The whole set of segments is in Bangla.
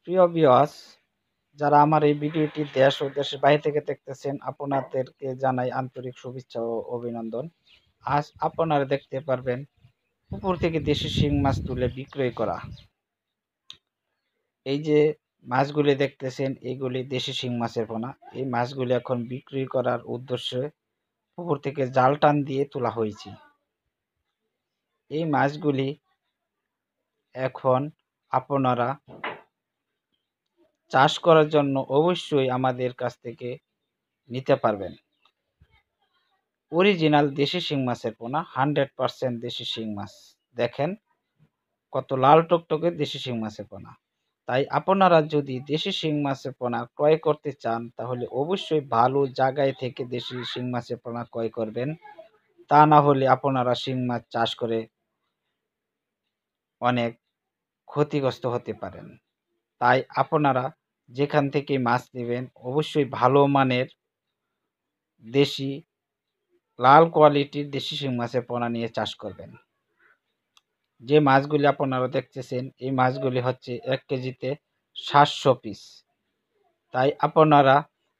প্রিয় ভিউয়ার্স, যারা আমার এই ভিডিওটি দেশ ও দেশের বাইরে থেকে দেখতেছেন, আপনাদেরকে জানাই আন্তরিক শুভেচ্ছা ও অভিনন্দন। আজ আপনারা দেখতে পারবেন পুকুর থেকে দেশি শিং মাছ তুলে বিক্রয় করা। এই যে মাছগুলি দেখতেছেন, এগুলি দেশি শিং মাছের পোনা। এই মাছগুলি এখন বিক্রি করার উদ্দেশ্যে পুকুর থেকে জাল টান দিয়ে তোলা হয়েছে। এই মাছগুলি এখন আপনারা চাষ করার জন্য অবশ্যই আমাদের কাছ থেকে নিতে পারবেন। অরিজিনাল দেশি শিং মাছের পোনা, 100% দেশি শিং মাছ। দেখেন কত লাল টকটকে দেশি শিং মাছের পোনা। তাই আপনারা যদি দেশি শিং মাছের পোনা ক্রয় করতে চান, তাহলে অবশ্যই ভালো জায়গায় থেকে দেশি শিং মাছের পোনা ক্রয় করবেন। তা না হলে আপনারা শিং মাছ চাষ করে অনেক ক্ষতিগ্রস্ত হতে পারেন। তাই আপনারা যেখান থেকে মাছ নেবেন, অবশ্যই ভালো মানের দেশি লাল কোয়ালিটির দেশি শিং মাছের পোনা নিয়ে চাষ করবেন। যে মাছগুলি আপনারা দেখতেছেন, এই মাছগুলি হচ্ছে 1 কেজিতে 700 পিস। তাই আপনারা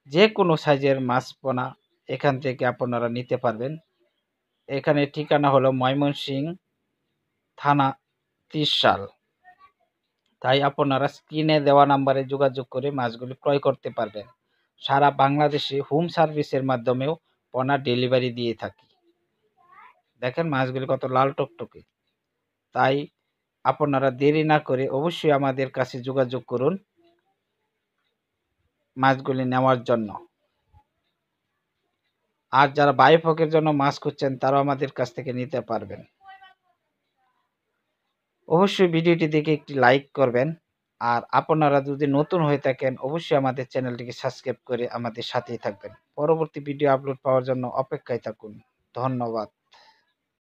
যে কোনো সাইজের মাছ পোনা এখান থেকে আপনারা নিতে পারবেন। এখানে ঠিকানা হলো ময়মনসিংহ থানা, ত্রিশাল। তাই আপনারা স্ক্রিনে দেওয়া নাম্বারে যোগাযোগ করে মাছগুলি ক্রয় করতে পারবেন। সারা বাংলাদেশে হোম সার্ভিসের মাধ্যমেও পোনা ডেলিভারি দিয়ে থাকি। দেখেন মাছগুলি কত লাল টকটকে। তাই আপনারা দেরি না করে অবশ্যই আমাদের কাছে যোগাযোগ করুন মাছগুলি নেওয়ার জন্য। আর যারা বাইফকের জন্য মাছ খুঁজছেন, তারাও আমাদের কাছ থেকে নিতে পারবেন। অবশ্যই ভিডিওটি দেখে একটি লাইক করবেন। আর আপনারা যদি নতুন হয়ে থাকেন, অবশ্যই আমাদের চ্যানেলটিকে সাবস্ক্রাইব করে আমাদের সাথেই থাকবেন। পরবর্তী ভিডিও আপলোড পাওয়ার জন্য অপেক্ষায় থাকুন। ধন্যবাদ।